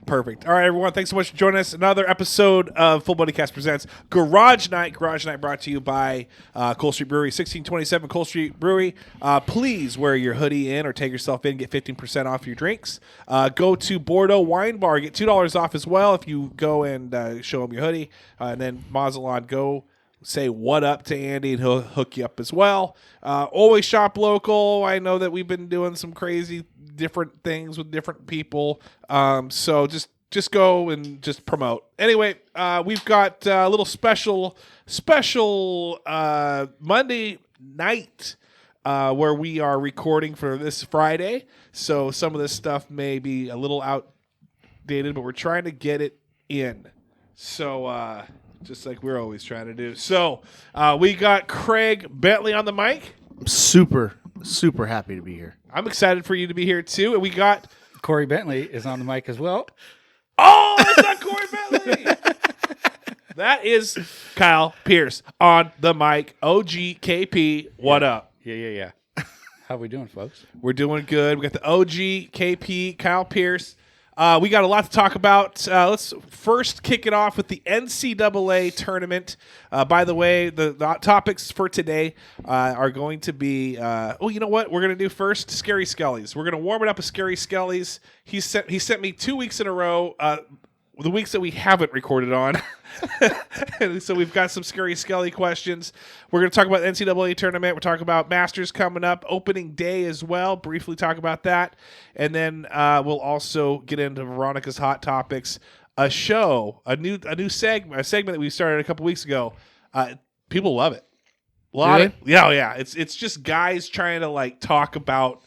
Perfect. All right, everyone. Thanks so much for joining us. Another episode of Full Body Cast presents Garage Night. Garage Night brought to you by Cole Street Brewery, 1627 Cole Street Brewery. Please wear your hoodie in or take yourself in. Get 15% off your drinks. Go to Bordeaux Wine Bar. Get $2 off as well if you go and show them your hoodie. And then Mazalon, go say what up to Andy and he'll hook you up as well. Always shop local. I know that we've been doing some crazy different things with different people. So just go and just promote. Anyway, we've got a little special Monday night where we are recording for this Friday. So some of this stuff may be a little outdated, but we're trying to get it in. So just like we're always trying to do. So we got Craig Bentley on the mic. I'm super happy to be here. I'm excited for you to be here too. And we got Corey Bentley is on the mic as well. Oh, that's not Corey Bentley. That is Kyle Pierce on the mic. OGKP, what up? Yeah. How we doing, folks? We're doing good. We got the OGKP, Kyle Pierce. We got a lot to talk about. Let's first kick it off with the NCAA tournament. By the way, the topics for today are going to be, you know what? We're going to do first Skarrey Skelley's. We're going to warm it up with Skarrey Skelley's. He sent me 2 weeks in a row, the weeks that we haven't recorded on. So we've got some Skarrey Skelley questions. We're going to talk about the NCAA tournament. We're talking about Masters coming up, opening day as well. Briefly talk about that. And then we'll also get into Veronica's Hot Topics, a new segment that we started a couple weeks ago. People love it. Yeah. It's just guys trying to like talk about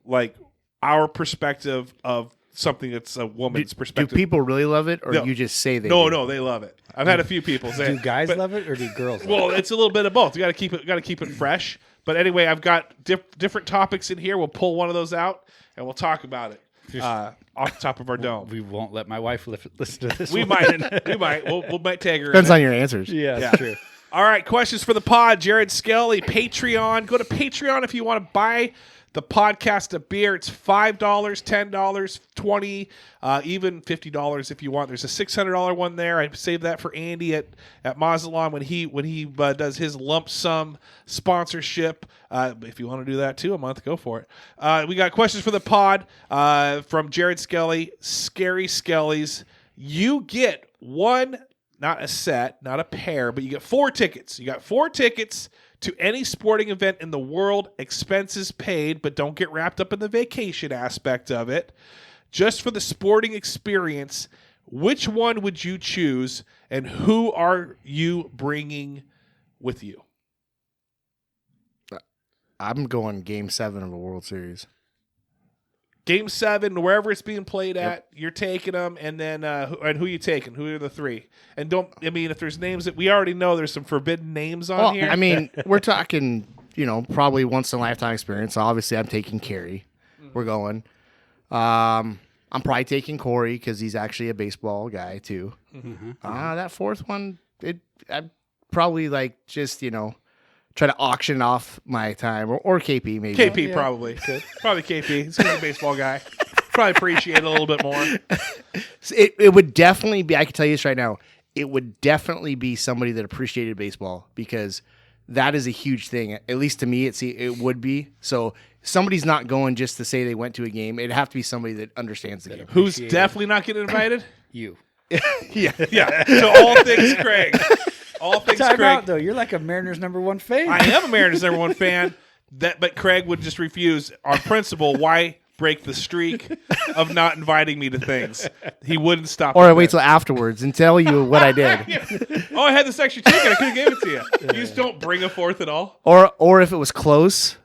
like our perspective of something that's a woman's perspective. Do people really love it, or you just say they do? No, they love it. I've had a few people say. Do guys love it, or do girls love it? Well, it's a little bit of both. You got to keep it fresh. But anyway, I've got different topics in here. We'll pull one of those out and we'll talk about it off the top of our dome. We won't let my wife listen to this. We one. might. We might tag her. Depends on your answers. Yeah, that's true. All right, questions for the pod. Jared Skelley, Patreon. Go to Patreon if you want to buy the podcast a beer. It's $5, $10, $20, even $50 if you want. There's a $600 one there. I saved that for Andy at Mazalon when he does his lump sum sponsorship. If you want to do that too, a month, go for it. We got questions for the pod from Jared Skelley, Skarrey Skelley's. You get one, not a set, not a pair, but you get 4 tickets. You got 4 tickets to any sporting event in the world, expenses paid, but don't get wrapped up in the vacation aspect of it. Just for the sporting experience, which one would you choose, and who are you bringing with you? I'm going Game 7 of a World Series. Game 7, wherever it's being played at, you're taking them, and then who you taking? Who are the 3? And if there's names that we already know, there's some forbidden names on here. I mean, we're talking, probably once in a lifetime experience. Obviously, I'm taking Carey. We're going. I'm probably taking Corey because he's actually a baseball guy too. Mm-hmm. That 4th one, I'd probably try to auction off my time, or KP maybe. KP probably. Probably KP. He's a baseball guy. Probably appreciate it a little bit more. It would definitely be, I can tell you this right now, it would definitely be somebody that appreciated baseball, because that is a huge thing. At least to me, it would be. So somebody's not going just to say they went to a game. It'd have to be somebody that understands the game. Who's definitely not getting invited? You. Yeah. So all things Craig. All things Time Craig. out, though. You're like a Mariners #1 fan. I am a Mariners #1 fan. But Craig would just refuse on principle. Why break the streak of not inviting me to things? He wouldn't stop. Or I wait till afterwards and tell you what I did. Oh, I had this extra ticket. I could have gave it to you. You just don't bring a 4th at all. Or if it was close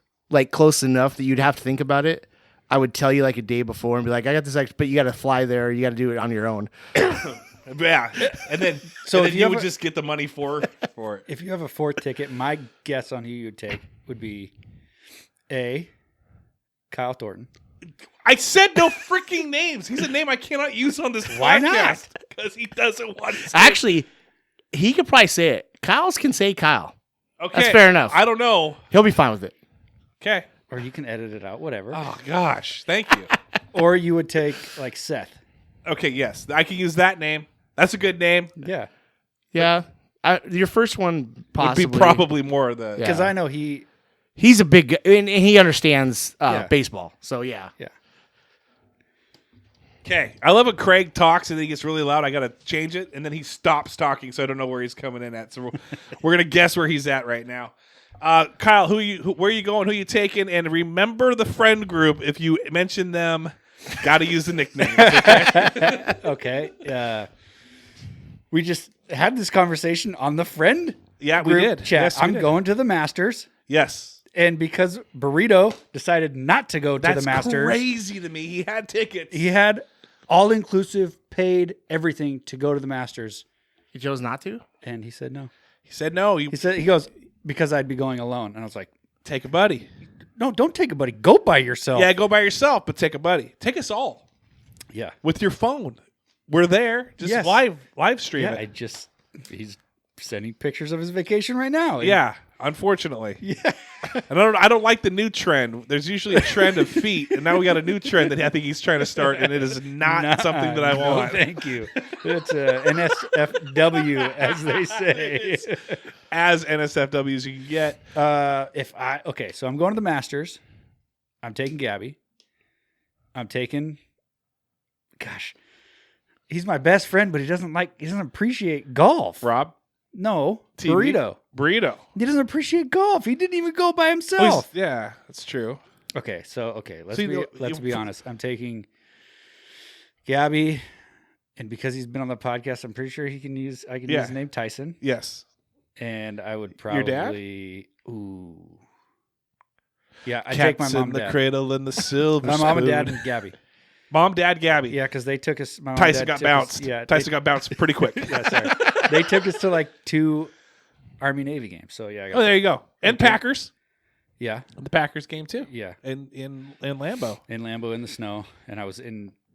enough that you'd have to think about it, I would tell you like a day before and be like, I got this extra, but you got to fly there. You got to do it on your own. Yeah, and then you would just get the money for it. If you have a 4th ticket, my guess on who you'd take would be A, Kyle Thornton. I said no freaking names. He's a name I cannot use on this Why podcast because he doesn't want to. Actually, he could probably say it. Kyle's can say Kyle. Okay, that's fair enough. I don't know. He'll be fine with it. Okay. Or you can edit it out, whatever. Oh gosh, thank you. Or you would take like Seth. Okay, yes, I can use that name. That's a good name. Yeah. Yeah. Your first one possibly. Would be probably more of the. Yeah. Because I know he. He's a big guy, and he understands Yeah. baseball. So, yeah. Yeah. Okay, I love when Craig talks and then he gets really loud. I gotta change it, and then he stops talking, so I don't know where he's coming in at. So we're gonna guess where he's at right now. Kyle, where are you going? Who you taking? And remember the friend group. If you mention them, gotta use the nicknames. Okay. Okay. We just had this conversation on the friend Yeah, we group did. chat. Yes, we I'm did. going to the Masters. Yes. And because Burrito decided not to go to That's the Masters, crazy to me. He had tickets. he had all-inclusive, paid everything to go to the Masters. He chose not to? And he said no. He said no. He goes, because I'd be going alone. And I was like, Take a buddy. no, don't take a buddy. Go by yourself. Yeah, go by yourself, but take a buddy. Take us all Yeah. with your phone. We're there. Just Yes. live stream Yeah. it. He's sending pictures of his vacation right now. Yeah, unfortunately. Yeah. And I don't like the new trend. There's usually a trend of feet, and now we got a new trend that I think he's trying to start, and it is not something that I No, want. thank you. It's NSFW, as they say. As NSFW as you can get. So I'm going to the Masters. I'm taking Gabby. I'm taking. Gosh, he's my best friend, but he doesn't appreciate golf. Rob? No, TV? Burrito. He doesn't appreciate golf. He didn't even go by Well, himself. yeah, that's true. Okay, let's See, let's be honest. I'm taking Gabby, and because he's been on the podcast, I'm pretty sure I can use his name, Tyson. Yes. And I would Your dad? probably yeah, I Cats take my mom in and the dad. cradle and the silver My mom and dad spoon. and Gabby. Mom, dad, Gabby. Yeah, because they took us. My mom and Tyson dad got took us- bounced. yeah, Tyson got bounced pretty quick. Yeah, sorry. They took us to like 2 Army Navy games. So yeah, I got Oh, there you go. And Okay. Packers. yeah, The Packers game too. yeah. In Lambeau. In Lambeau in the snow, and I was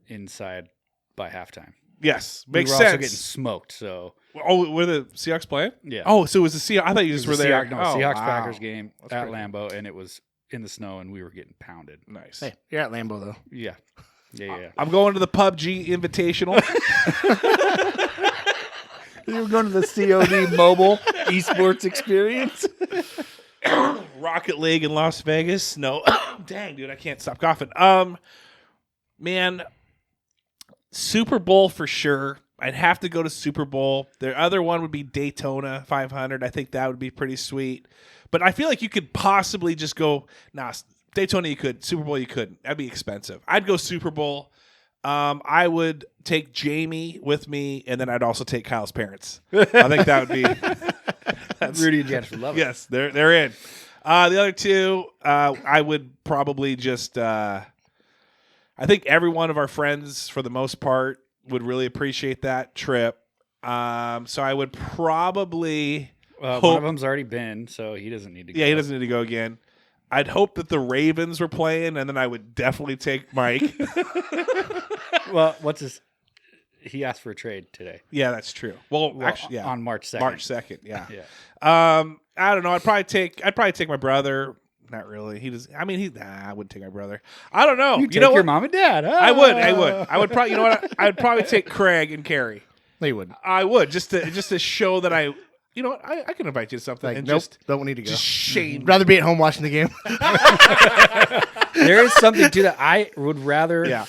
inside by halftime. Yes, We makes were sense. also getting smoked. So Oh, were the Seahawks playing? yeah. Oh, so it was the Seahawks. I thought you just were there. Seahawks wow. Packers game That's at pretty Lambeau, and it was in the snow, and we were getting pounded. Nice. Hey, you're at Lambeau, though. Yeah, yeah. I'm going to the PUBG Invitational. You were going to the COD mobile esports experience. Rocket League in Las Vegas. No, dang, dude, I can't stop coughing. Man, Super Bowl for sure. I'd have to go to Super Bowl. The other one would be Daytona 500. I think that would be pretty sweet. But I feel like you could possibly just go. Nah, Daytona you could. Super Bowl you couldn't. That'd be expensive. I'd go Super Bowl. I would take Jamie with me, and then I'd also take Kyle's parents. I think that would be. That's, Rudy and Janice would love it. yes, they're in. The other two, I would probably just. I think every one of our friends, for the most part, would really appreciate that trip. So I would probably. One of them's already been, so he doesn't need to go. Yeah, he doesn't need to go again. I'd hope that the Ravens were playing, and then I would definitely take Mike. Well, he asked for a trade today. Yeah, that's true. Well, actually, yeah, On March 2nd. March 2nd. Yeah. Yeah. I don't know. I'd probably take my brother. Not really. He does. I mean, I wouldn't take my brother. I don't know. You You take know your what? mom and dad. I would probably. You know what? I'd probably take Craig and Carrie. They would. I would just to show that I. You know what? I can invite you to something Like, and nope, just don't need to go. shame. Rather be at home watching the game. There is something to that. I would rather Yeah.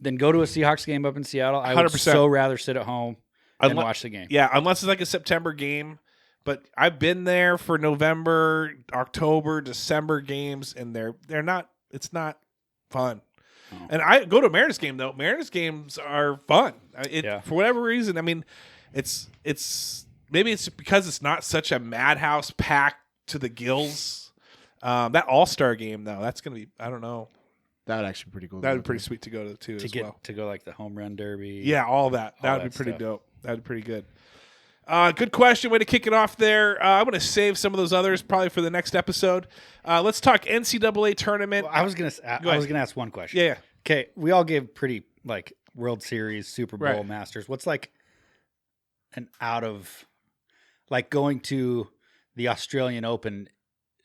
than go to a Seahawks game up in Seattle. I would 100%. so rather sit at home and watch the game. Yeah, unless it's like a September game. But I've been there for November, October, December games, and they're not. It's not fun. Oh. And I go to a Mariners game though. Mariners games are fun. Yeah. For whatever reason. I mean, it's maybe it's because it's not such a madhouse packed to the gills. That All-Star game though, that's gonna be. I don't know. That would actually be pretty cool. That would be pretty sweet to go to too To as get well. to go like the home run derby. Yeah, all that. That would that be pretty stuff. dope. That would be pretty good. Good question. Way to kick it off there. I'm going to save some of those others probably for the next episode. Let's talk NCAA tournament. Well, I was gonna ask one question. Yeah. Okay, we all gave pretty like World Series, Super Bowl, Right. Masters. What's like an out of like going to the Australian Open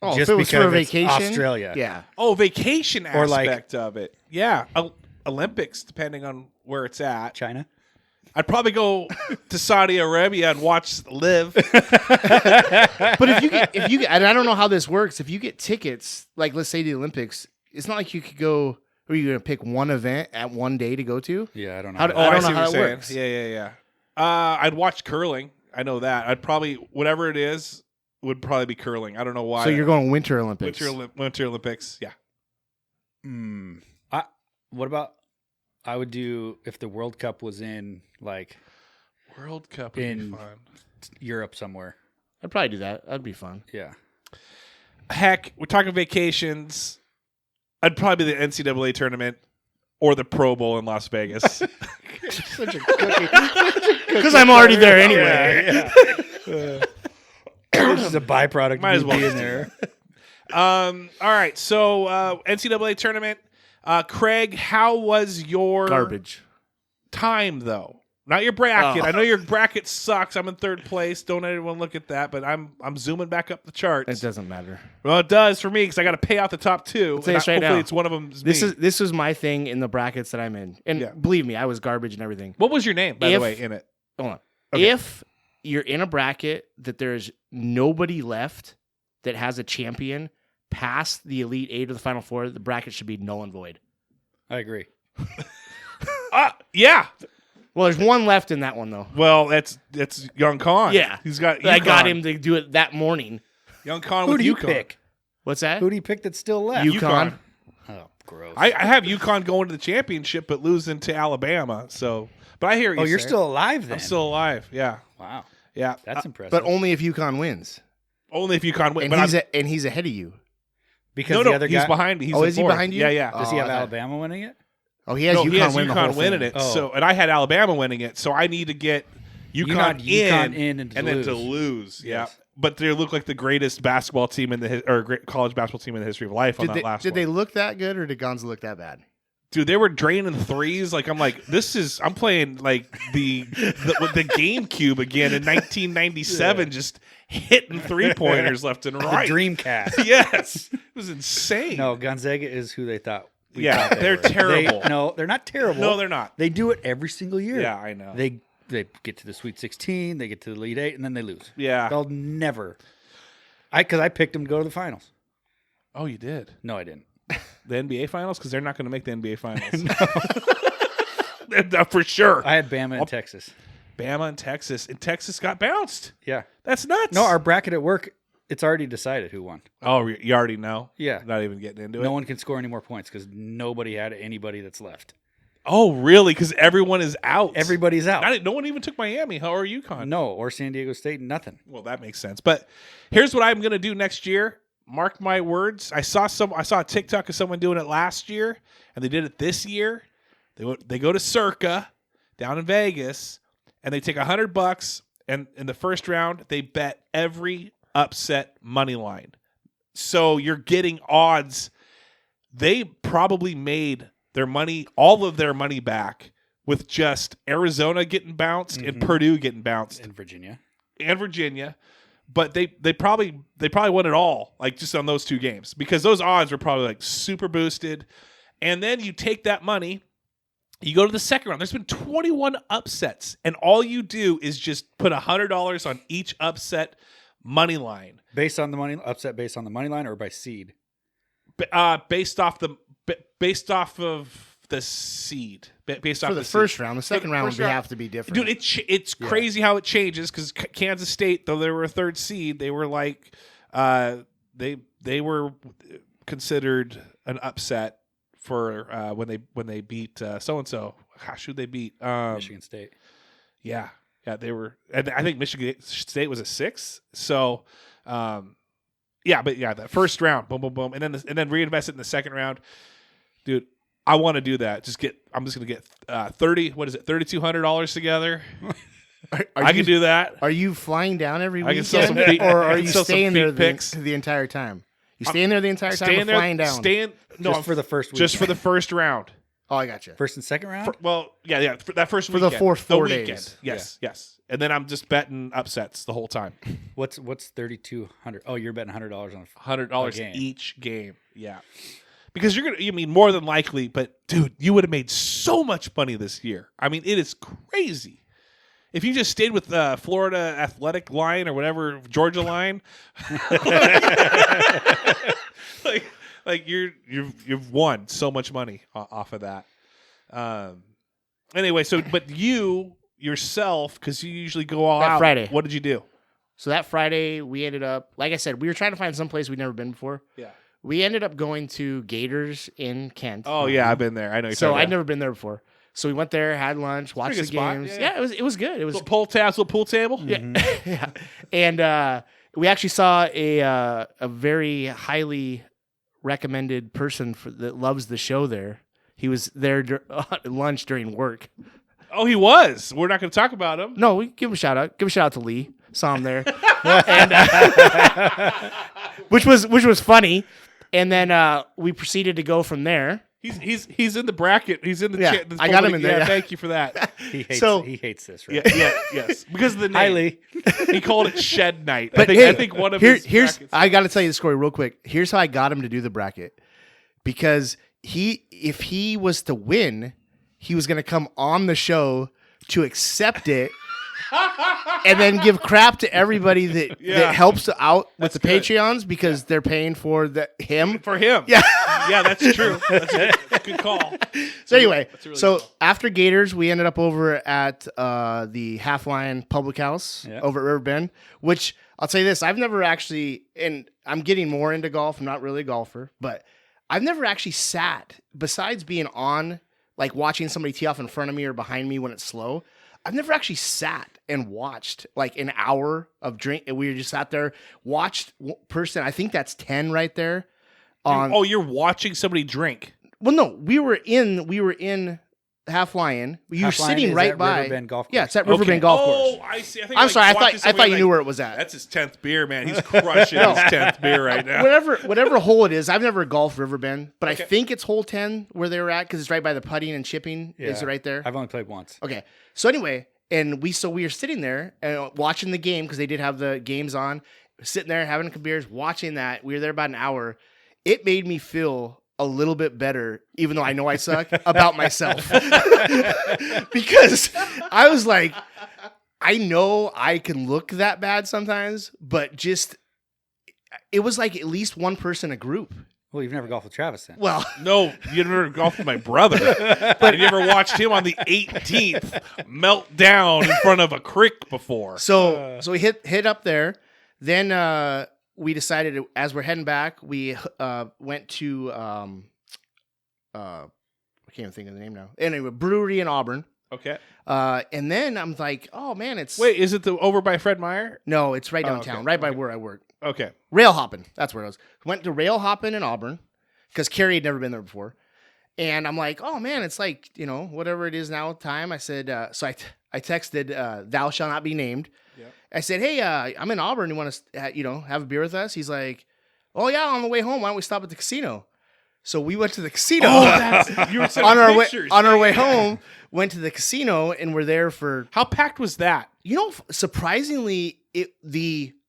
Oh, just if it was because for a it's vacation, Australia? Yeah. Oh, vacation Or like- aspect of it. Yeah. Olympics, depending on where it's at. China. I'd probably go to Saudi Arabia and watch live. But if you get, and I don't know how this works. If you get tickets, like let's say the Olympics, it's not like you could go. Are you going to pick one event at one day to go to? Yeah, I don't know. How, I don't know how it works. Yeah. I'd watch curling. I know that. I'd probably whatever it is would probably be curling. I don't know why. So you're going Winter Olympics. Winter Olympics. Yeah. What about? I would do if the World Cup was in like World Cup would be in fun. Europe somewhere. I'd probably do that. That'd be fun. Yeah. Heck, we're talking vacations. I'd probably be the NCAA tournament or the Pro Bowl in Las Vegas. Such a cookie. Because I'm already there anyway. This is a byproduct. Might as of well being there. All right, so NCAA tournament. Craig, how was your Garbage. time though? Not your bracket. I know your bracket sucks. I'm in third place. Don't anyone look at that, but I'm zooming back up the charts. It doesn't matter. Well, it does for me because I got to pay out the top two. Say this right hopefully, now. it's one of them. This was my thing in the brackets that I'm in, and Yeah. believe me, I was garbage and everything. What was your name, by the way, in it? Hold on. Okay. If you're in a bracket that there's nobody left that has a champion past the Elite Eight or the Final Four, the bracket should be null and void. I agree. Yeah. Well, there's one left in that one though. Well, that's Young Con. Yeah, he's got. I got UConn. him to do it that morning. Young Con Who with do you UConn. pick? What's that? Who do you pick that's still left? UConn. Oh, gross. I have UConn going to the championship, but losing to Alabama. So, but I hear you. you're say. still alive then? I'm still alive. Yeah, Wow. yeah. That's impressive. But only if UConn wins, Only if UConn wins. and But he's ahead of you. because no, the other he's guy. behind me. He's Oh, in is he fourth. behind you? Yeah, yeah. Does he Oh, have I thought- Alabama winning it? Oh, he has No, UConn he has win the whole UConn winning thing. it. Oh. So, and I had Alabama winning it. So I need to get UConn in and then to lose. Yeah. Yes. But they look like the greatest basketball team in great college basketball team in the history of life on that last Did one. they look that good, or did Gonza look that bad? Dude, they were draining threes. Like I'm playing like the GameCube again in 1997, just hitting 3-pointers left and The right. Dreamcast. Yes, it was insane. No, Gonzaga is who they thought. Yeah, thought they they're were. terrible. No, they're not terrible. No, they're not. They do it every single year. Yeah, I know. They get to the Sweet 16, they get to the Elite 8, and then they lose. Yeah. They'll never. Because I picked them to go to the finals. Oh, you did No, I didn't. the NBA finals because they're not going to make the NBA finals. For sure. I had Bama and Texas. Bama and Texas got bounced. Yeah. That's nuts. No, our bracket at work, it's already decided who won. Oh, you already know. Yeah. Not even getting into No it. one can score any more points because nobody had anybody that's left. Oh, really? Because everyone is out. Everybody's out. No one even took Miami. How are UConn? No, or San Diego State, nothing. Well, that makes sense. But here's what I'm going to do next year. Mark my words. I saw a TikTok of someone doing it last year, and they did it this year. They go to Circa down in Vegas, and they take $100, and in the first round they bet every upset money line. So you're getting odds. They probably made their money, all of their money back, with just Arizona getting bounced and Purdue getting bounced In Virginia. and Virginia. But they probably won it all, like just on those two games, because those odds were probably like super boosted. And then you take that money, you go to the second round. There's been 21 upsets, and all you do is just put $100 on each upset money line, Based on the money line or by seed? based off of the seed. Based off For the seed. first round, the second round first would round- have to be different. Dude, it's crazy how it changes because Kansas State, though they were a third seed, they were like they were considered an upset for when they beat so and so. Gosh, who they beat? Michigan State. Yeah, they were. And I think Michigan State was a 6. So, that first round, boom, boom, boom, and then reinvest it in the second round, dude. I want to do that. I'm just gonna get $3,200 together. I can do that. Are you flying down every I can sell weekend, some feet- or I are can you sell some staying there feet pics. the entire time? You staying there the entire time, or Staying there, flying down? Just for the first week. just for the first round. Oh, I got you. First and second round? For that first For weekend. the four weekend. days. Yes. And then I'm just betting upsets the whole time. What's 3,200? Oh, you're betting $100 on $100 game. each game. Yeah. because more than likely, but dude, you would have made so much money this year. I mean, it is crazy. If you just stayed with Florida Athletic line or whatever, Georgia line, like you've won so much money off of that. Anyway, but you yourself, because you usually go all out. Friday. What did you do? So that Friday, we ended up, like I said, we were trying to find some place we'd never been before. Yeah. We ended up going to Gators in Kent. Oh yeah, I've been there. I know. So I'd never been there before. So we went there, had lunch, watched the pretty good spot. games. Yeah. It was good. It was little pool table. Yeah, yeah. And we actually saw a very highly recommended person that loves the show there. He was there at lunch during work. Oh, he was. We're not going to talk about him. No, we give him a shout out. Give a shout out to Lee. Saw him there, and which was funny. And then we proceeded to go from there. He's in the bracket. He's in the chat. I got him in there. Yeah, thank you for that. He hates this, right? Yes. Because of the name. Hi, Lee. He called it Shed Night. But I think one of his here's brackets. I got to tell you the story real quick. Here's how I got him to do the bracket, because if he was to win, he was going to come on the show to accept it. And then give crap to everybody that helps out with the Patreons because they're paying for him. For him. Yeah. Yeah, that's true. That's a good call. So anyway, really good call. After Gators, we ended up over at the Half Lion Public House over at River Bend, which I'll tell you this, I've never actually, and I'm getting more into golf. I'm not really a golfer, but I've never actually sat, besides being on, like watching somebody tee off in front of me or behind me when it's slow, I've never actually sat and watched like an hour of drink. We just sat there, watched person. I think that's 10 right there. You're watching somebody drink. Well, no, we were in Half Lion. You were sitting right by Riverbend Golf Course. Yeah, it's at Riverbend Golf Course. Oh, I see. I'm sorry. I thought you knew where it was at. That's his 10th beer, man. He's crushing his 10th beer right now. Whatever hole it is, I've never golfed Riverbend, but I think it's hole 10 where they were at because it's right by the putting and chipping. Yeah. Is it right there? I've only played once. Okay. So anyway, and we were sitting there and watching the game because they did have the games on, sitting there having some beers, watching that. We were there about an hour. It made me feel a little bit better, even though I know I suck, about myself. Because I was like, I know I can look that bad sometimes, but it was like at least one person a group. Well, you've never golfed with Travis then. Well, no, you never golfed with my brother. But you never watched him on the 18th melt down in front of a creek before. So we hit up there. Then we decided as we're heading back, we went to I can't even think of the name now. Anyway, brewery in Auburn. Okay. And then I'm like, oh man, Wait, is it over by Fred Meyer? No, it's right downtown, okay. right by where I work. Okay. Rail hopping. That's where it was. Went to rail hopping in Auburn because Carrie had never been there before. And I'm like, oh man, it's like, whatever it is now time. I said, so I texted, thou shall not be named. Yep. I said, hey, I'm in Auburn. You want to, have a beer with us? He's like, oh yeah, on the way home, why don't we stop at the casino? So we went to the casino. You were on our way home, went to the casino and we're there for. How packed was that? Surprisingly,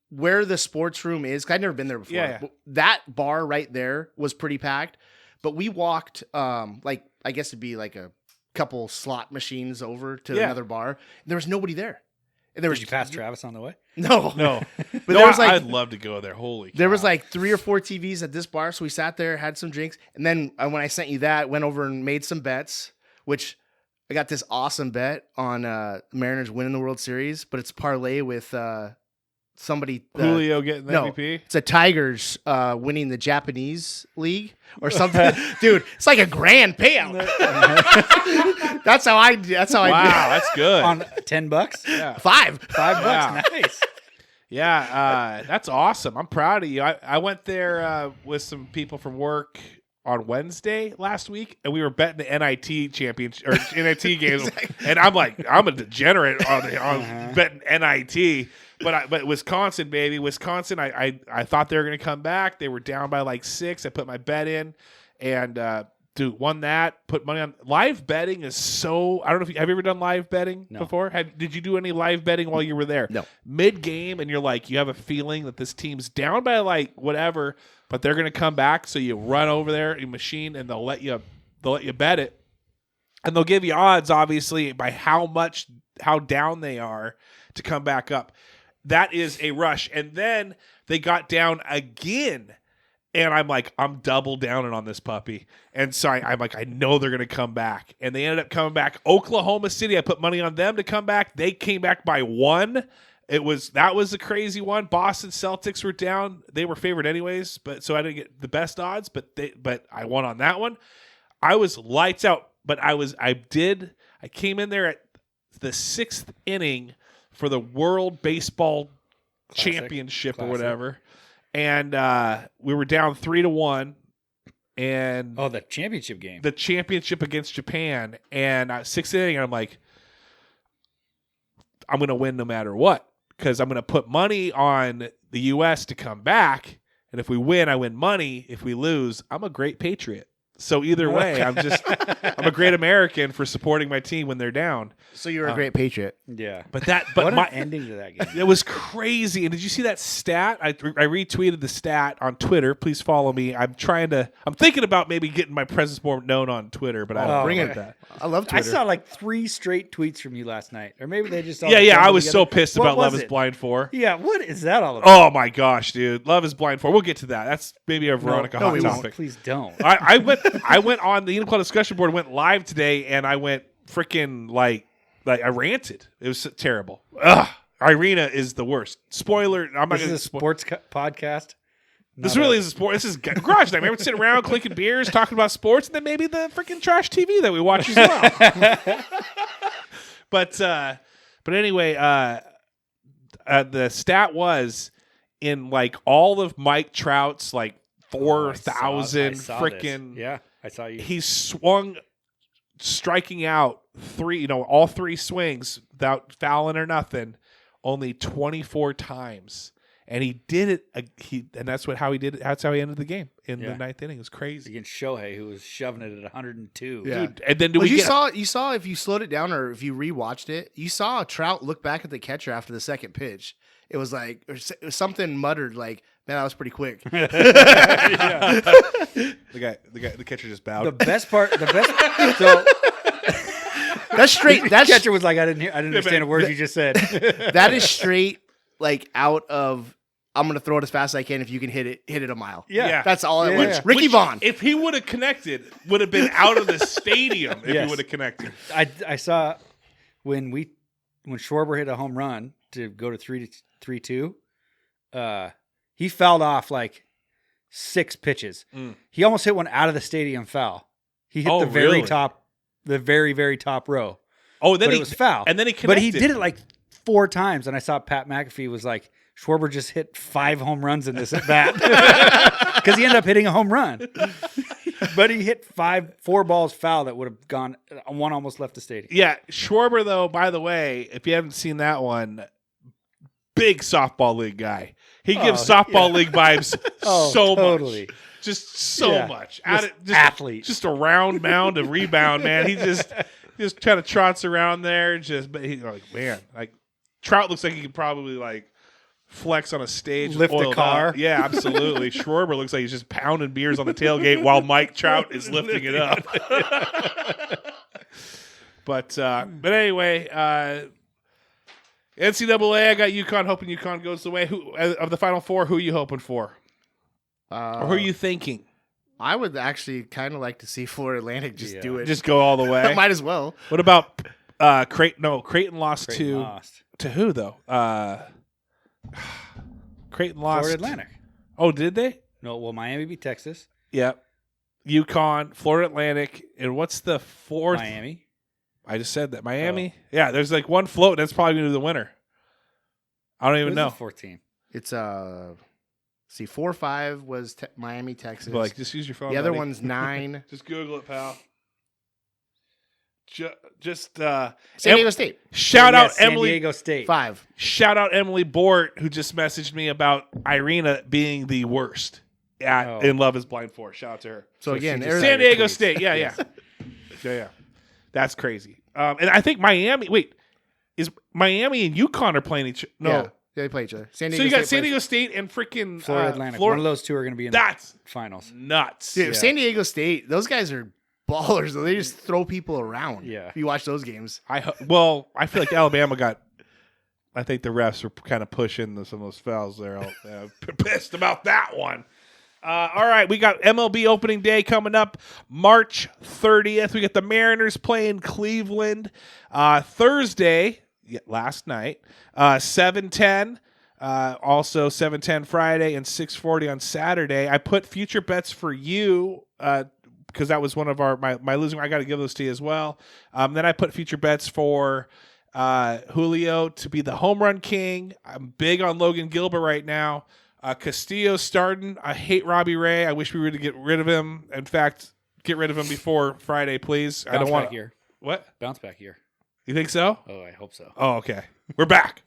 where the sports room is, 'cause I'd never been there before. Yeah. That bar right there was pretty packed, but we walked, I guess it'd be like a couple slot machines over to another bar. And there was nobody there. And Did you pass Travis on the way? No. But there was I'd love to go there. Holy cow. There was like 3 or 4 TVs at this bar, so we sat there, had some drinks, and then when I sent you that, went over and made some bets, which I got this awesome bet on Mariners winning the World Series, but it's parlay with somebody. Julio getting the MVP? It's a Tigers winning the Japanese league or something. Dude, it's like a grand payout. That's how I do. Wow, that's good. On $10? Yeah. $5. $5? Nice. Yeah, that's awesome. I'm proud of you. I went there with some people from work on Wednesday last week, and we were betting the NIT championship or NIT games. And I'm like, I'm a degenerate on betting NIT. But Wisconsin, baby, I thought they were going to come back. They were down by like 6. I put my bet in, and Dude, won that. Put money on live betting is so. I don't know if have you ever done live betting before? Did you do any live betting while you were there? No. Mid game, and you're like, you have a feeling that this team's down by like whatever, but they're gonna come back. So you run over there, you machine, and they'll let you bet it, and they'll give you odds, obviously, by how down they are to come back up. That is a rush, and then they got down again. And I'm like, I'm double downing on this puppy. And so I'm like, I know they're going to come back. And they ended up coming back. Oklahoma City, I put money on them to come back. They came back by 1. That was a crazy one. Boston Celtics were down. They were favored anyways, so I didn't get the best odds, but I won on that one. I was lights out, but I came in there at the 6th inning for the World Baseball Championship or whatever. And we were down 3-1, and the championship game, the championship against Japan. And 6th inning, and I'm like, I'm going to win no matter what, because I'm going to put money on the U.S. to come back. And if we win, I win money. If we lose, I'm a great patriot. So either way, I'm a great American for supporting my team when they're down. So you're a great patriot. Yeah. But what an ending to that game. It was crazy. And did you see that stat? I retweeted the stat on Twitter. Please follow me. I'm thinking about maybe getting my presence more known on Twitter, but I don't bring it that. I love Twitter. I saw like 3 straight tweets from you last night. Or maybe they just all Yeah, I was together. so pissed about Love was is it? Blind 4. Yeah, what is that all about? Oh my gosh, dude. Love is Blind 4. We'll get to that. That's maybe a Veronica hot we won't. topic. Please don't. I went on the Club discussion board, went live today, and I went freaking like I ranted. It was terrible. Ugh. Irina is the worst. Spoiler. I'm not This is a sports podcast. This really is a sport. This is garage time. Everyone sitting around clinking beers, talking about sports, and then maybe the freaking trash TV that we watch as well. But anyway, the stat was in like all of Mike Trout's like 4,000 freaking. Yeah, I saw you. He swung, striking out all 3 swings without fouling or nothing, only 24 times. And he did it. And that's how he did it. That's how he ended the game in the 9th inning. It was crazy Against Shohei, who was shoving it at 102. Yeah. Dude, and then you saw if you slowed it down or if you rewatched it, you saw Trout look back at the catcher after the second pitch. It was like it was something muttered like, "Man, that was pretty quick." the catcher just bowed. The best. So That's straight. the That's catcher was like, I didn't understand a word you just said. that is straight. Like out of, I'm gonna throw it as fast as I can. If you can hit it a mile. Yeah. That's all it was. Yeah. Ricky Vaughn. If he would have connected, would have been out of the stadium if he Yes. would have connected. I saw when Schwarber hit a home run to go to 3-2. He fouled off like 6 pitches. He almost hit one out of the stadium foul. He hit the very very top row. Oh, then but he it was foul. and then he connected. But he did it like 4 times, and I saw Pat McAfee was like, Schwarber just hit 5 home runs in this at bat because he ended up hitting a home run. But he hit 4 balls foul that would have gone. One almost left the stadium. Yeah, Schwarber though. By the way, if you haven't seen that one, big softball league guy. He gives softball league vibes so totally. much. Just so much. Just athlete. Just a round mound of rebound, man. He just kind of trots around there. But he's like, man, like Trout looks like he could probably like flex on a stage, lift with a oiled car. up. Yeah, absolutely. Schwarber looks like he's just pounding beers on the tailgate while Mike Trout is lifting it up. But anyway, NCAA, I got UConn, hoping UConn goes the way. Who of the Final Four? Who are you hoping for? Or who are you thinking? I would actually kind of like to see Florida Atlantic just do it. Just go all the way. Might as well. What about Creighton? No, Creighton lost to who though? Creighton lost Florida Atlantic. Oh, did they? No, well, Miami beat Texas. Yep. UConn, Florida Atlantic, and what's the 4th? Miami. I just said that. Miami? Oh. Yeah, there's like one float. That's probably going to be the winner. I don't even know. Who's the 4th team? It's 4-5 was Miami, Texas. But like, just use your phone. The other buddy. one's 9. Just Google it, pal. San Diego State. Shout out San Emily. Diego State. 5. Shout out Emily Bort, who just messaged me about Irina being the worst. in Love Is Blind 4. Shout out to her. So again, San Diego State. Yeah. That's crazy. And I think Miami. Wait, is Miami and UConn are playing each? No, Yeah, they play each other. so you got San Diego State and freaking Florida Atlantic. One of those two are going to be in That's the finals. nuts. Dude, San Diego State, those guys are ballers. Though. They just throw people around. Yeah. If you watch those games. I feel like Alabama got. I think the refs were kind of pushing some of those fouls there. Pissed about that one. All right, we got MLB opening day coming up March 30th. We got the Mariners playing Cleveland Thursday, last night, 7:10. Also 7:10 Friday and 6:40 on Saturday. I put future bets for you because that was one of my losing. I got to give those to you as well. Then I put future bets for Julio to be the home run king. I'm big on Logan Gilbert right now. Castillo starting. I hate Robbie Ray. I wish we were to get rid of him. In fact, get rid of him before Friday, please. I don't want here. What? Bounce back here. You think so? Oh, I hope so. Oh, okay. We're back.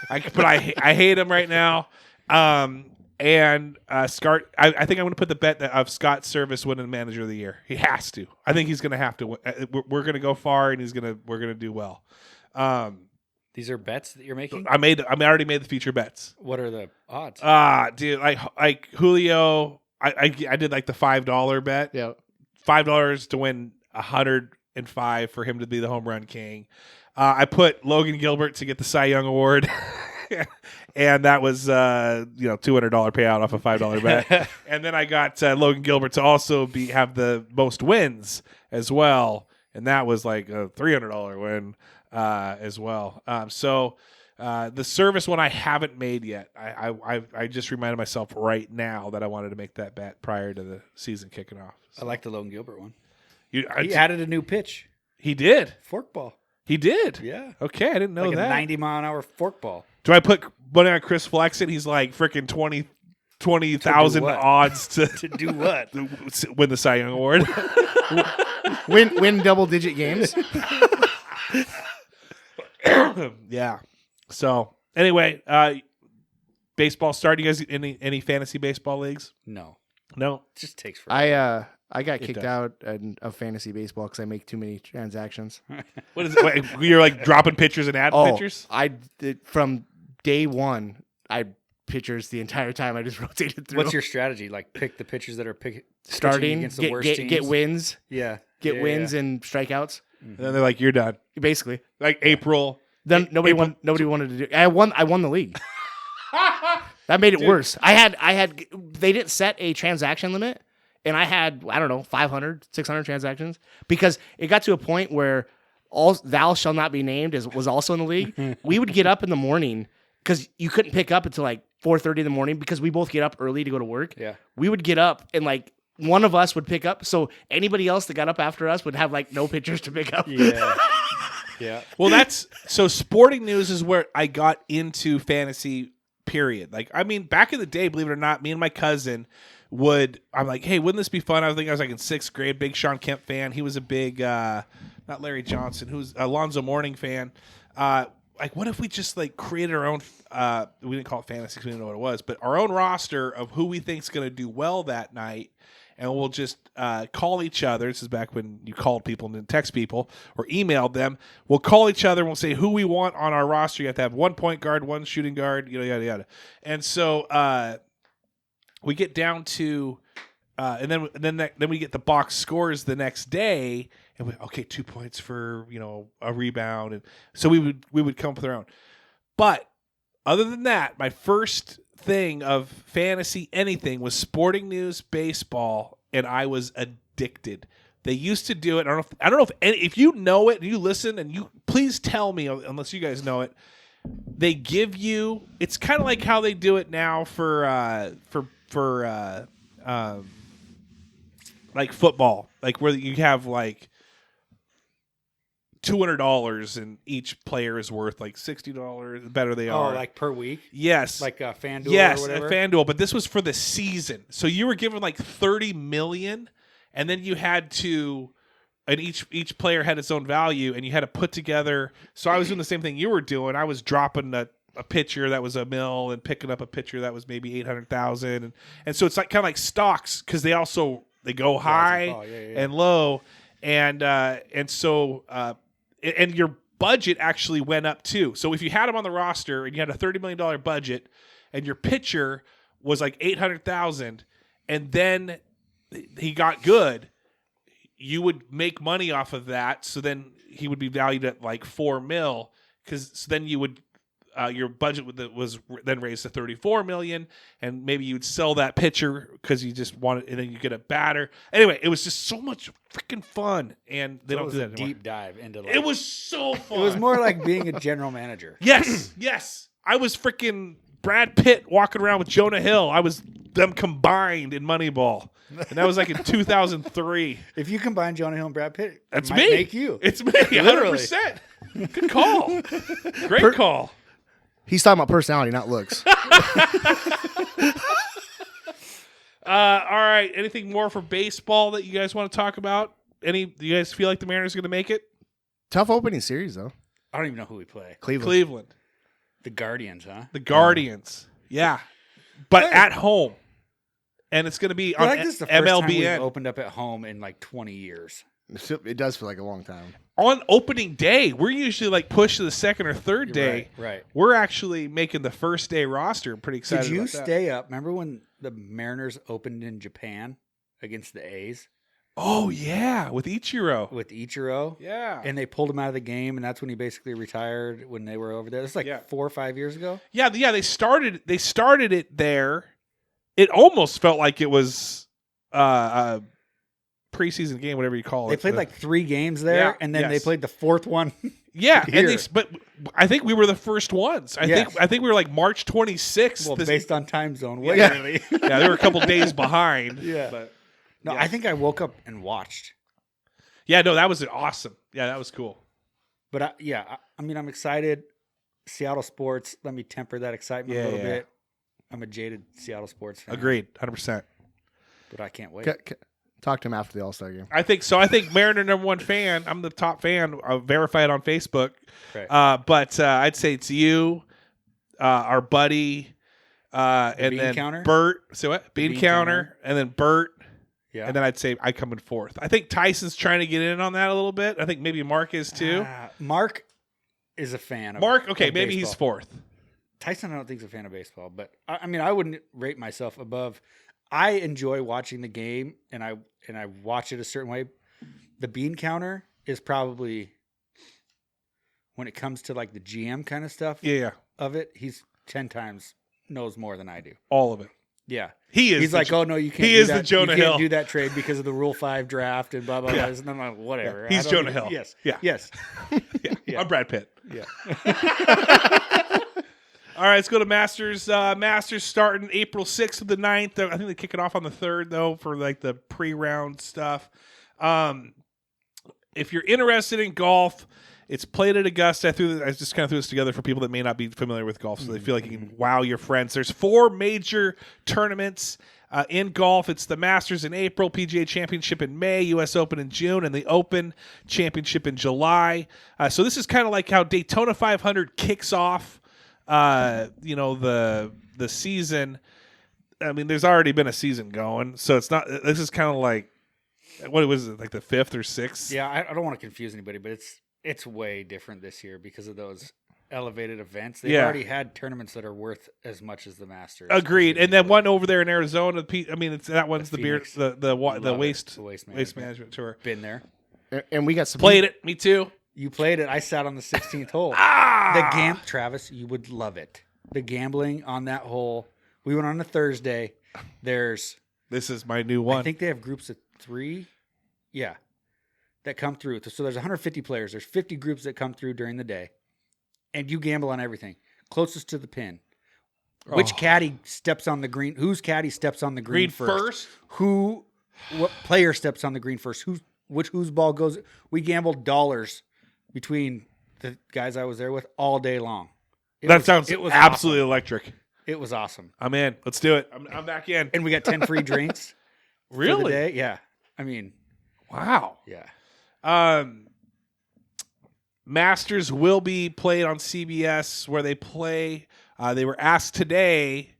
But I hate him right now. And Scott, I think I'm going to put the bet of Scott Service winning Manager of the Year. He has to. I think he's going to have to win. We're going to go far, and we're going to do well. These are bets that you're making? I already made the future bets. What are the odds? Dude, like Julio, I did like the $5 bet. Yeah. $5 to win 105 for him to be the home run king. I put Logan Gilbert to get the Cy Young Award. And that was $200 payout off a $5 bet. And then I got Logan Gilbert to also have the most wins as well. And that was like a $300 win as well. So the Service one I haven't made yet. I just reminded myself right now that I wanted to make that bet prior to the season kicking off. So. I like the Logan Gilbert one. He added a new pitch. He did. Forkball. He did. Yeah. Okay, I didn't know like that. A 90-mile-an-hour forkball. Do I put money on Chris Flexen? He's like freaking 20,000 odds to do what? Win the Cy Young Award. win double-digit games. Yeah. So anyway, baseball starting. You guys any fantasy baseball leagues? No. No. It just takes forever. I got kicked out of fantasy baseball because I make too many transactions. What is it? Wait, you're like dropping pitchers and adding pitchers? I did from day one. I pitchers the entire time. I just rotated through. What's your strategy? Like pick the pitchers that are starting against the worst teams? Get wins. Yeah. Get wins and strikeouts. And then they're like, you're done. Basically. Like April. Then nobody wanted to do. I won the league. That made it worse. I had they didn't set a transaction limit, and I had 500, 600 transactions because it got to a point where all thou shall not be named was also in the league. We would get up in the morning because you couldn't pick up until like 4:30 in the morning because we both get up early to go to work. Yeah, we would get up and like one of us would pick up, so anybody else that got up after us would have like no pitchers to pick up. Yeah. Yeah. Well, so Sporting News is where I got into fantasy, period. Like, I mean, back in the day, believe it or not, me and my cousin I'm like, hey, wouldn't this be fun? I was like in 6th grade, big Sean Kemp fan. He was a big, not Larry Johnson, who's Alonzo Mourning fan. Like, what if we just like created our own, we didn't call it fantasy because we didn't know what it was, but our own roster of who we think's going to do well that night. And we'll just call each other. This is back when you called people and didn't text people or emailed them. We'll call each other and we'll say who we want on our roster. You have to have 1 point guard, 1 shooting guard, yada, yada. And so we get down to, and then we get the box scores the next day. And 2 points for, a rebound. And so we would come up with our own. But other than that, my first thing of fantasy anything was Sporting News baseball, and I was addicted. They used to do it. I don't know if you know it and you listen, and you please tell me unless you guys know it. They give you. It's kind of like how they do it now for like football, like where you have like $200 and each player is worth like $60. The better they are. Oh, like per week? Yes. Like FanDuel yes, or whatever? FanDuel, but this was for the season. So you were given like $30 million, and then you had to, and each player had its own value, and you had to put together. So I was doing the same thing you were doing. I was dropping a pitcher that was $1 million and picking up a pitcher that was maybe 800,000, and so it's like kind of like stocks because they go high and low, and so your budget actually went up too. So if you had him on the roster and you had a $30 million budget, and your pitcher was like 800,000, and then he got good, you would make money off of that. So then he would be valued at like $4 million, because then you would your budget was then raised to $34 million, and maybe you'd sell that pitcher because you just wanted, and then you get a batter. Anyway, it was just so much freaking fun, and they don't do that anymore. Deep dive into It was so fun. It was more like being a general manager. Yes. I was freaking Brad Pitt walking around with Jonah Hill. I was them combined in Moneyball, and that was like in 2003. If you combine Jonah Hill and Brad Pitt, That's it might me. make you. It's me, 100%. Good call. Great call. He's talking about personality, not looks. All right. Anything more for baseball that you guys want to talk about? Do you guys feel like the Mariners are going to make it? Tough opening series, though. I don't even know who we play. Cleveland. The Guardians, huh? The Guardians. Yeah. But at home. And it's going to be on This is the first time we've MLBN. opened up at home in like 20 years. It does feel like a long time. On opening day, we're usually like pushed to the second or third day. Right. We're actually making the first day roster. I'm pretty excited Did you about that. stay up? Remember when the Mariners opened in Japan against the A's Oh, yeah. With Ichiro. with Ichiro? Yeah. And they pulled him out of the game, and that's when he basically retired when they were over there. It's like 4 or 5 years ago. Yeah, they started it there. It almost felt like it was a preseason game, whatever you call it. They played like 3 games there, Yeah, and then they yes. played the 4th one. Yeah, here. but I think we were the first ones. I think we were like March 26th. Well, based on time zone, way Yeah. early. Yeah, they were a couple days behind. Yeah. But No, yeah. I think I woke up and watched. Yeah, no, that was awesome. Yeah, that was cool. But I mean, I'm excited. Seattle sports. Let me temper that excitement a little bit. I'm a jaded Seattle sports fan. Agreed, 100%. But I can't wait. Talk to him after the All-Star game. I think so. I think Mariner #1 fan. I'm the top fan. I'll verify it on Facebook. Right. But I'd say it's you, our buddy, and Bean then Counter? Bert. So what? Bean Counter, and then Bert. Yeah. And then I'd say I come in 4th. I think Tyson's trying to get in on that a little bit. I think maybe Mark is too. Mark is a fan of Mark, okay, of maybe baseball. he's 4th. Tyson, I don't think is a fan of baseball, but I mean, I wouldn't rate myself above. I enjoy watching the game, and I watch it a certain way. The Bean Counter is probably, when it comes to like the GM kind of stuff Yeah. of it, he's 10 times knows more than I do. All of it. Yeah. He is. He's like, oh no, you can't. he do is that. the Jonah you can't Hill. do that trade because of the Rule 5 draft and blah blah blah. And I'm like, whatever. He's I don't Jonah even- Hill. Yes. Yeah. Yes. Yeah. Yeah. I'm Brad Pitt. Yeah. All right, let's go to Masters. Masters starting April 6th to the 9th. I think they kick it off on the 3rd, though, for like the pre-round stuff. If you're interested in golf, it's played at Augusta. I just kind of threw this together for people that may not be familiar with golf, so they feel like you can wow your friends. There's 4 major tournaments in golf. It's the Masters in April, PGA Championship in May, U.S. Open in June, and the Open Championship in July. So this is kind of like how Daytona 500 kicks off the season. I mean, there's already been a season going, so it's not. This is kind of like, what was it, like the 5th or 6th? Yeah, I don't want to confuse anybody, but it's way different this year because of those elevated events. They've already had tournaments that are worth as much as the Masters. Agreed. And then one over there in Arizona. I mean, that one's the beer, Phoenix. the Waste waste management tour. Been there. And we got some Played it. Me too. You played it. I sat on the 16th hole. The Travis, you would love it. The gambling on that hole. We went on a Thursday. This is my new one. I think they have groups of 3. Yeah. That come through. So there's 150 players. There's 50 groups that come through during the day. And you gamble on everything. Closest to the pin. Which caddy steps on the green? Whose caddy steps on the green first? What player steps on the green first? Whose ball goes? We gambled dollars between the guys I was there with all day long. It was absolutely awesome. electric. It was awesome. I'm in. Let's do it. I'm back in. And we got 10 free drinks. For the Really? day. Yeah. I mean, Wow. yeah. Masters will be played on CBS where they play. They were asked today,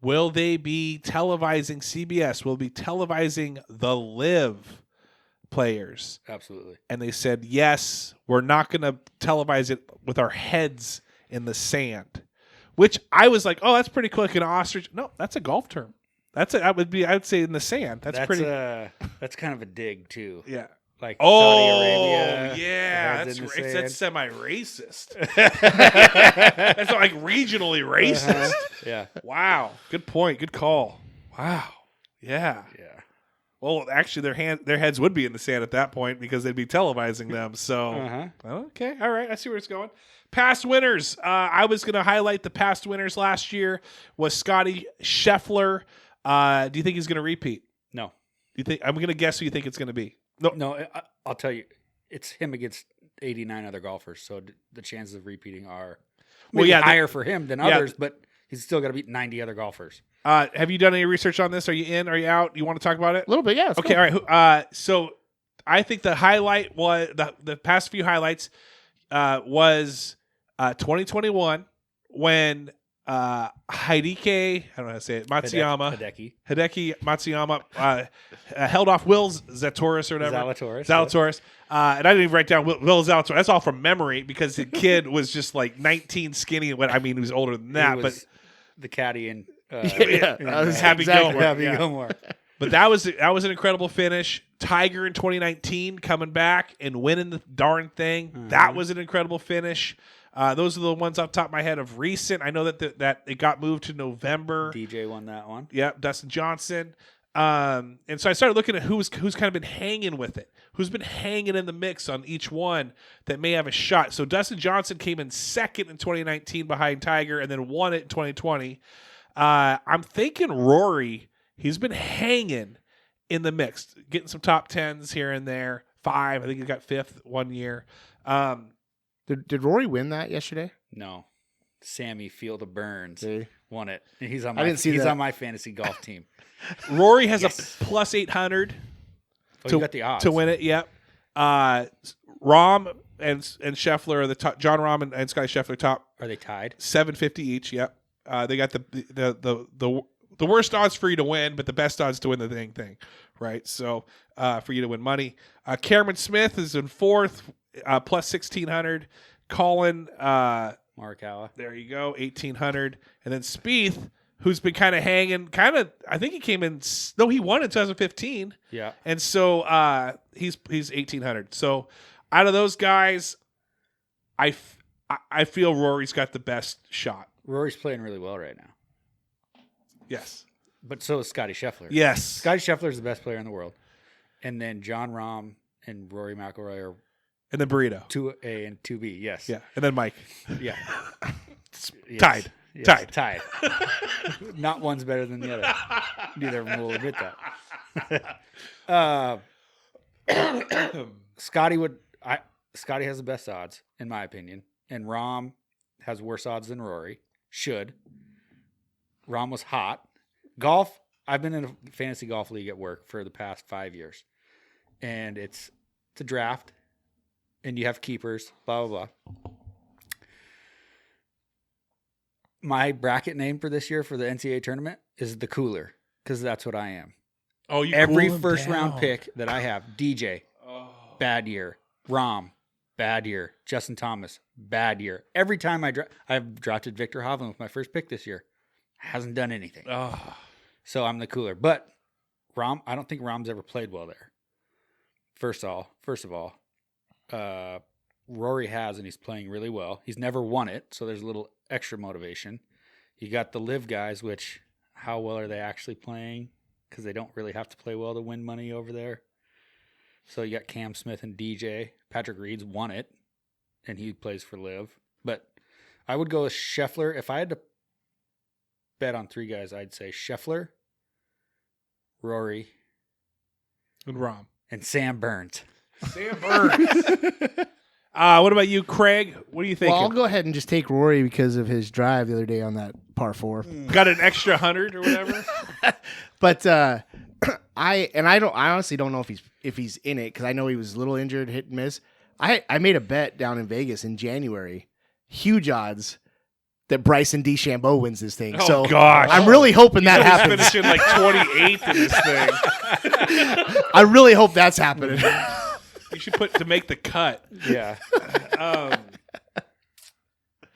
will they be televising CBS? Will be televising the Live players? Absolutely. And they said, yes, we're not going to televise it with our heads in the sand. Which I was like, oh, that's pretty cool. Like an ostrich. No, that's a golf term. I'd say in the sand. That's pretty. That's kind of a dig too. Yeah. Like Oh, Saudi Arabia. yeah. That's That's semi-racist. That's like regionally racist. Yeah. Wow. Good point. Good call. Wow. Yeah. Yeah. Well, actually, their heads would be in the sand at that point because they'd be televising them. So, okay. All right. I see where it's going. Past winners. I was going to highlight the past winners last year was Skarrey Skelley. Do you think he's going to repeat? No. Do you think? I'm going to guess who you think it's going to be. No, I'll tell you. It's him against 89 other golfers. So the chances of repeating are higher for him than others, but he's still got to beat 90 other golfers. Have you done any research on this? Are you in? Are you out? You want to talk about it? A little bit, yeah. Okay, all right. So I think the highlight was the past few highlights was 2021 when Hideki, I don't know how to say it, Hideki Matsuyama held off Will Zalatoris or whatever. Zalatoris. And I didn't even write down Will Zalatoris. That's all from memory because the kid was just like 19, skinny. He was older than that. But the caddy and Happy Gilmore. But that was an incredible finish. Tiger in 2019 coming back and winning the darn thing. Mm-hmm. That was an incredible finish. Those are the ones off the top of my head of recent. I know that it got moved to November. DJ won that one. Yep, Dustin Johnson. And so I started looking at who's kind of been hanging with it, who's been hanging in the mix on each one that may have a shot. So Dustin Johnson came in second in 2019 behind Tiger and then won it in 2020. I'm thinking Rory, he's been hanging in the mix, getting some top tens here and there. 5, I think he got 5th one year. Did Rory win that yesterday? No. Sammy Field of Burns See? Won it. He's on my fantasy golf team. Rory has a plus 800 you got the odds to win it. Yep. Rahm and Scheffler are the top. John Rahm and Skarrey Skelley top. Are they tied? 750 each. Yep. They got the worst odds for you to win, but the best odds to win the thing. Right. So for you to win money, Cameron Smith is in 4th, plus 1,600. Colin Morikawa. There you go, 1,800, and then Spieth, who's been kind of hanging. I think he came in. No, he won in 2015. Yeah, and so he's 1,800. So out of those guys, I feel Rory's got the best shot. Rory's playing really well right now. Yes, but so is Skarrey Skelley. Yes, Skarrey Scheffler is the best player in the world, and then John Rahm and Rory McIlroy are. And then Burrito. 2A and 2B, yes. Yeah, and then Mike. Yeah. Tied. Yes. Tied. Not one's better than the other. Neither of them will admit that. Scotty has the best odds, in my opinion. And Rahm has worse odds than Rory. Should. Rahm was hot. Golf, I've been in a fantasy golf league at work for the past 5 years. And it's a draft. And you have keepers, blah, blah, blah. My bracket name for this year for the NCAA tournament is the Cooler, because that's what I am. Oh, you every first round pick that I have, DJ, bad year. Rahm, bad year. Justin Thomas, bad year. Every time I've drafted Victor Hovland with my first pick this year. Hasn't done anything. So I'm the Cooler. But Rahm, I don't think Rahm's ever played well there. First of all. Rory has, and he's playing really well. He's never won it, so there's a little extra motivation. You got the Live guys, which how well are they actually playing? Because they don't really have to play well to win money over there. So you got Cam Smith and DJ. Patrick Reed's won it, and he plays for Live. But I would go with Scheffler. If I had to bet on 3 guys, I'd say Scheffler, Rory, and Rahm, and Sam Burns. Sam Burns. What about you, Craig? What do you think? Well, I'll go ahead and just take Rory because of his drive the other day on that par 4. Got an extra 100 or whatever. But I honestly don't know if he's in it because I know he was a little injured, hit and miss. I made a bet down in Vegas in January. Huge odds that Bryson DeChambeau wins this thing. Oh, so gosh. I'm really hoping that He's happens. finishing like 28th in this thing. I really hope that's happening. You should put to make the cut. Yeah.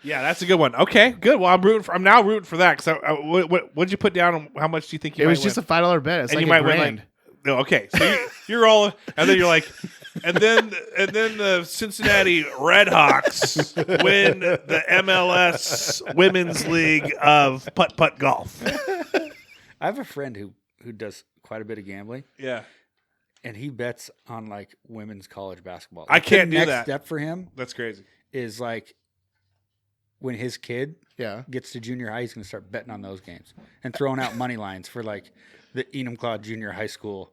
Yeah, that's a good one. Okay, good. Well, I'm now rooting for that. Because what'd you put down? On how much do you think you It might was just win? a $5 bet. It's And like you might $1,000. win like no. Okay, so you're all, and then you're like, and then the Cincinnati Redhawks win the MLS Women's League of putt golf. I have a friend who does quite a bit of gambling, Yeah, and he bets on like women's college basketball. I Like, can't the do next that. step for him that's crazy. is like when his kid Yeah. gets to junior high, he's going to start betting on those games and throwing out money lines for like the Enumclaw Junior High School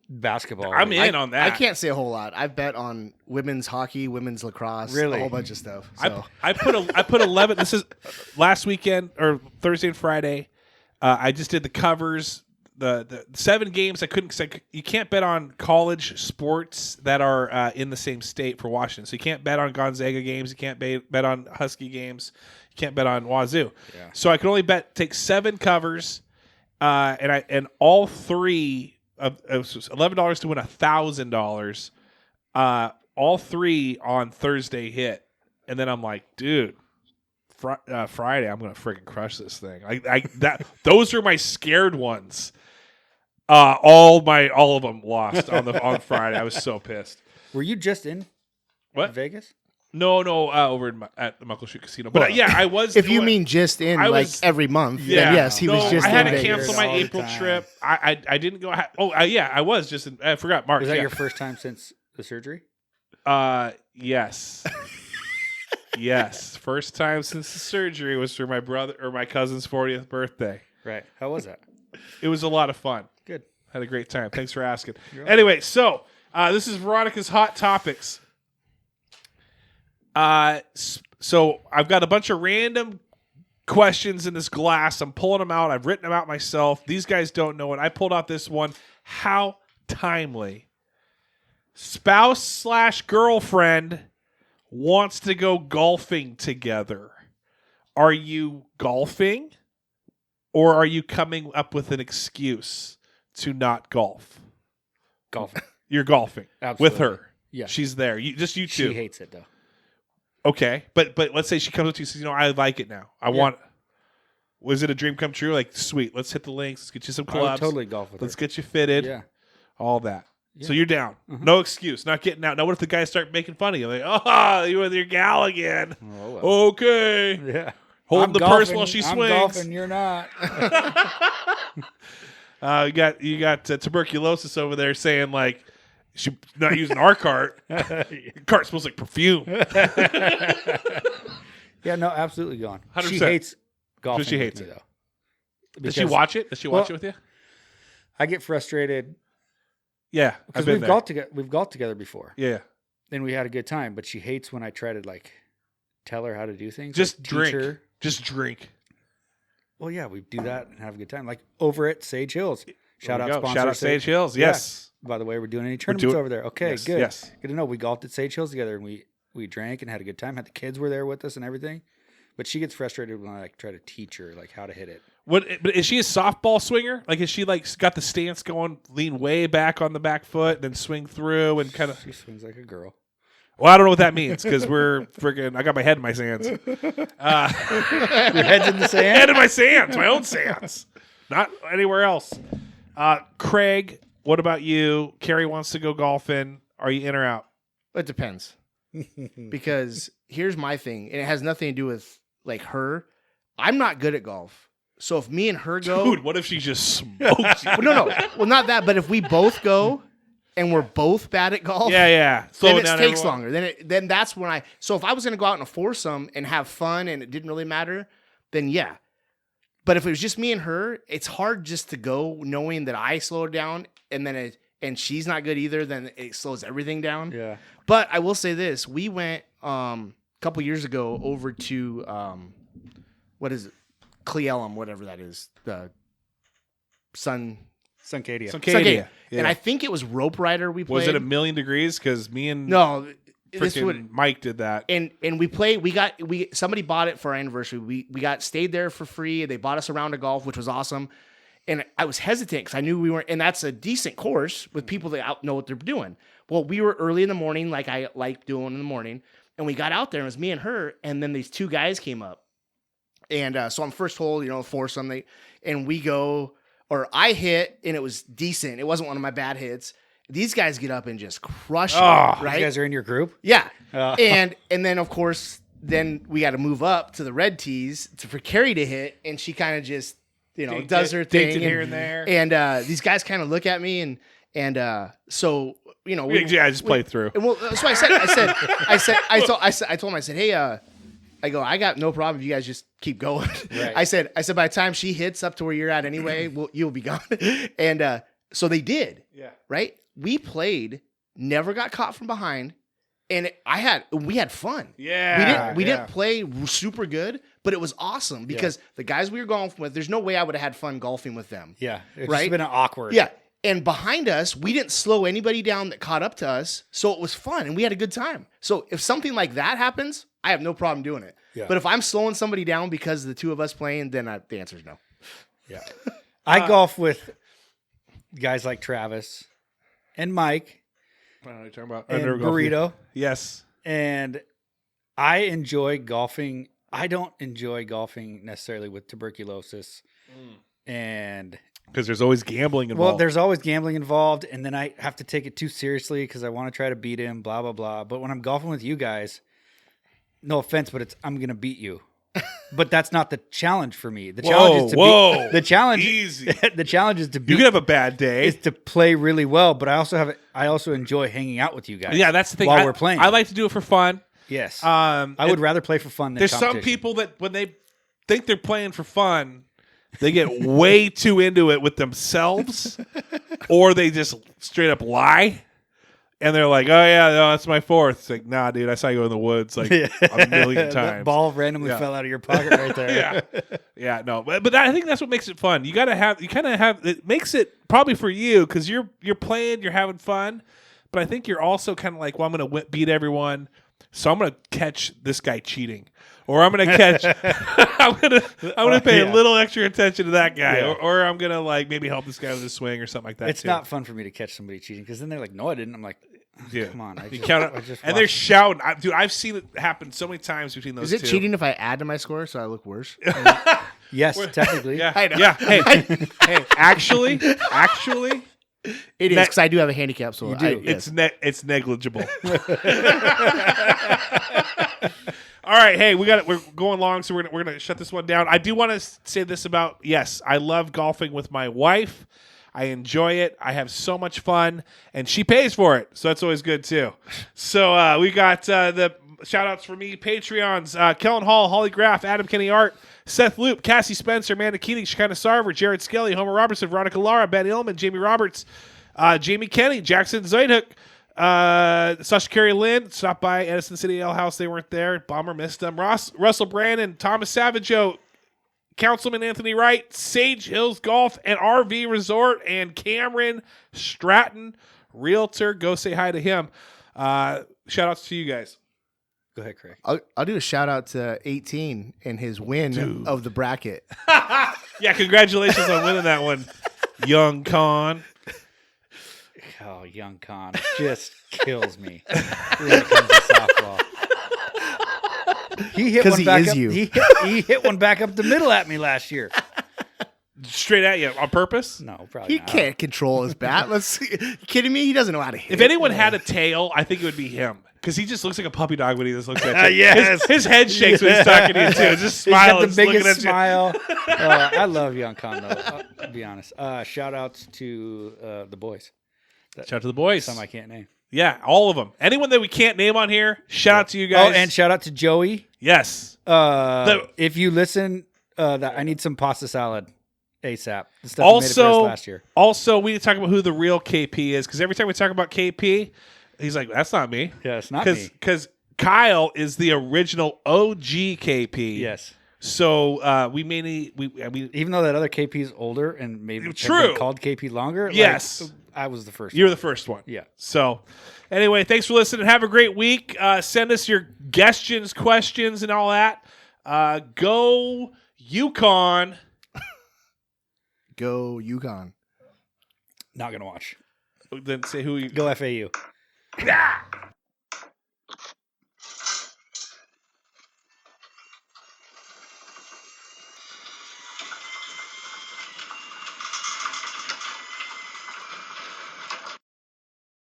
basketball. I'm in on that. I can't say a whole lot. I've bet on women's hockey, women's lacrosse, Really? a whole bunch of stuff. So. I put 11. This is last weekend or Thursday and Friday. I just did the covers. The 7 games I couldn't. Cause you can't bet on college sports that are in the same state for Washington. So you can't bet on Gonzaga games. You can't bet on Husky games. You can't bet on Wazoo. Yeah. So I could only take 7 covers, and all 3 of it was $11 to win $1,000. All 3 on Thursday hit, and then I'm like, dude. Friday, I'm gonna freaking crush this thing. Those are my scared ones. All of them lost on Friday. I was so pissed. Were you just in What? Vegas? No, over at the Muckleshoot Casino. But yeah, I was. If you mean just in I like was- every month, yeah, then yes, he was No, just I had in to Vegas. cancel my all the April time. trip. I didn't go. Yeah, I was just in. I forgot March. Was that yeah. your first time since the surgery? Yes. Yes, first time since the surgery was for my brother or my cousin's 40th birthday. Right. How was that? It was a lot of fun. Good. Had a great time. Thanks for asking. Anyway, so this is Veronica's Hot Topics. So I've got a bunch of random questions in this glass. I'm pulling them out. I've written them out myself. These guys don't know it. I pulled out this one. How timely. Spouse/girlfriend wants to go golfing together. Are you golfing, or are you coming up with an excuse to not golf? Golfing. You're golfing with her. Yeah. She's there. You two. She hates it though. Okay, but let's say she comes up to you and says, I like it now. I want. Was it a dream come true? Like, sweet. Let's hit the links. Let's get you some I would clubs. totally golf with Let's her. get you fitted. Yeah. All that. So Yeah. you're down. No excuse. Not getting out. Now, what if the guys start making fun of you? Like, oh, you with your gal again. Oh, well. Okay. Yeah. Hold I'm the golfing, purse while she I'm swings. golfing, you're not. You got tuberculosis over there saying like she's not using our cart. Your cart smells like perfume. Yeah, no, absolutely gone. 100%. She hates golfing. She hates with me, it. though. Does she Because watch it? Does she watch it with you? I get frustrated Yeah, because I've been there. we've golfed together before, Yeah, and we had a good time. But she hates when I try to like tell her how to do things. just like, teach drink. her. Just drink. Well, yeah, we do that and have a good time. Like over at Sage Hills. Shout There out we go. sponsor Shout out Sage Hills. Yeah. Yes. By the way, we're doing any tournaments doing- over there. Okay, Yes, good. yes. Good to know. We golfed at Sage Hills together, and we drank and had a good time. Had the kids were there with us and everything. But she gets frustrated when I like try to teach her like how to hit it. But is she a softball swinger? Like, is she like got the stance going, lean way back on the back foot, then swing through and kind of? She swings like a girl. Well, I don't know what that means because we're freaking. I got my head in my sands. Your head's in the sand. Head in my sands, my own sands, not anywhere else. Craig, what about you? Carrie wants to go golfing. Are you in or out? It depends. Because here's my thing, and it has nothing to do with like her. I'm not good at golf. So if me and her go, Dude, what if she just smokes you? well, no, well, not that, but if we both go and we're both bad at golf, Yeah. Slow then it it down, takes everyone. longer. Then that's when So if I was gonna go out in a foursome and have fun and it didn't really matter, then yeah. But if it was just me and her, it's hard just to go knowing that I slowed down and she's not good either. Then it slows everything down. Yeah. But I will say this: we went a couple years ago over to what is it, Cleellum, whatever that is, the Suncadia. Suncadia. Suncadia. Yeah. And I think it was Rope Rider we played. Was it 1,000,000 degrees? Because me and No, Mike did that. And somebody bought it for our anniversary. We stayed there for free. They bought us a round of golf, which was awesome. And I was hesitant because I knew we weren't, and that's a decent course with people that know what they're doing. Well, we were early in the morning, like I like doing in the morning, and we got out there, and it was me and her, and then these two guys came up. And so on first hole, foursome, and we go, or I hit, and it was decent. It wasn't one of my bad hits. These guys get up and just crush it, right? You guys are in your group? Yeah. And then, of course, we got to move up to the red tees for Carrie to hit, and she kind of just, does her thing here and there. And these guys kind of look at me, and so I just played through. Well, that's what I told him, I said, hey, I got no problem if you guys just keep going. Right. I said, by the time she hits up to where you're at anyway, you'll be gone. And so they did. Yeah. Right. We played, never got caught from behind. And we had fun. Yeah. We didn't play super good, but it was awesome because the guys we were golfing with, there's no way I would have had fun golfing with them. Yeah. It's right? just been awkward. Yeah. And behind us, we didn't slow anybody down that caught up to us. So it was fun and we had a good time. So if something like that happens, I have no problem doing it. Yeah. But if I'm slowing somebody down because of the two of us playing, then the answer is no. Yeah. I golf with guys like Travis and Mike. I don't know what you're talking about. And Burrito. Yes. And I enjoy golfing. I don't enjoy golfing necessarily with tuberculosis. And because there's always gambling involved. Well, there's always gambling involved. And then I have to take it too seriously because I want to try to beat him, blah, blah, blah. But when I'm golfing with you guys, no offense, but I'm going to beat you. But that's not the challenge for me. The challenge is to beat. The challenge, easy. The challenge is to beat. You can have a bad day. Is to play really well, but I also enjoy hanging out with you guys. Yeah, that's the thing. While we're playing, I like to do it for fun. Yes. I would rather play for fun than there's competition. some people that when they think they're playing for fun, they get way too into it with themselves, or they just straight up lie. And they're like, oh, yeah, no, that's my fourth. It's like, nah, dude, I saw you in the woods like a million times. That ball randomly fell out of your pocket right there. Yeah, no. But I think that's what makes it fun. You kind of have, it makes it probably for you because you're playing, you're having fun. But I think you're also kind of like, well, I'm going to beat everyone. So I'm going to catch this guy cheating. Or I'm going to catch, I'm going to pay a little extra attention to that guy. Yeah. Or I'm going to like maybe help this guy with his swing or something like that. It's not fun for me to catch somebody cheating because then they're like, no, I didn't. I'm like, come on. And they're shouting. Dude, I've seen it happen so many times between those two. Is it cheating if I add to my score so I look worse? Yes, technically. Yeah. I know. Yeah. Hey, actually. It is because I do have a handicap, so you do. It's negligible. All right, hey, we're going long, so we're gonna shut this one down. I do want to say this about I love golfing with my wife. I enjoy it. I have so much fun, and she pays for it, so that's always good too. So we got the shout outs for me, Patreons, Kellen Hall, Holly Graff, Adam Kenny Art, Seth Loop, Cassie Spencer, Amanda Keating, Shekinah Sarver, Jared Skelley, Homer Robertson, Veronica Lara, Ben Illman, Jamie Roberts, Jamie Kenny, Jackson Zoidhook, Sasha Carey Lynn stopped by Edison City Ale House. They weren't there. Bomber missed them. Russell Brandon, Thomas Savageau, Councilman Anthony Wright, Sage Hills Golf and RV Resort, and Cameron Stratton, Realtor. Go say hi to him. Shout outs to you guys. Go ahead, Craig. I'll do a shout out to 18 and his win of the bracket. Yeah, congratulations on winning that one, Young Con. Oh, Young Con just kills me when it comes to softball. He hit one back up. He hit one back up the middle at me last year. Straight at you on purpose? No, probably He not. can't control his bat. You kidding me? He doesn't know how to hit. If anyone had a tail, I think it would be him. Because he just looks like a puppy dog when he just looks at you. Yes. His head shakes when he's talking to you, too. Just smiling. He's got the looking biggest at smile. I love Young Con, though. I'll be honest. Shout outs to the boys. Shout out to the boys. Some I can't name. Yeah, all of them. Anyone that we can't name on here, shout out to you guys. Oh, and shout out to Joey. Yes. If you listen, I need some pasta salad ASAP. The stuff we made it for us last year. Also, we need to talk about who the real KP is, because every time we talk about KP, he's like, that's not me. Yeah, it's not me. Because Kyle is the original OG KP. Yes. So we may need, even though that other KP is older and maybe True. been called KP longer. Yes. I was the first. You're the first one. Yeah. So, anyway, thanks for listening. Have a great week. Send us your questions, and all that. Go UConn. Go UConn. Not gonna watch. Then say who you Go FAU. Ah!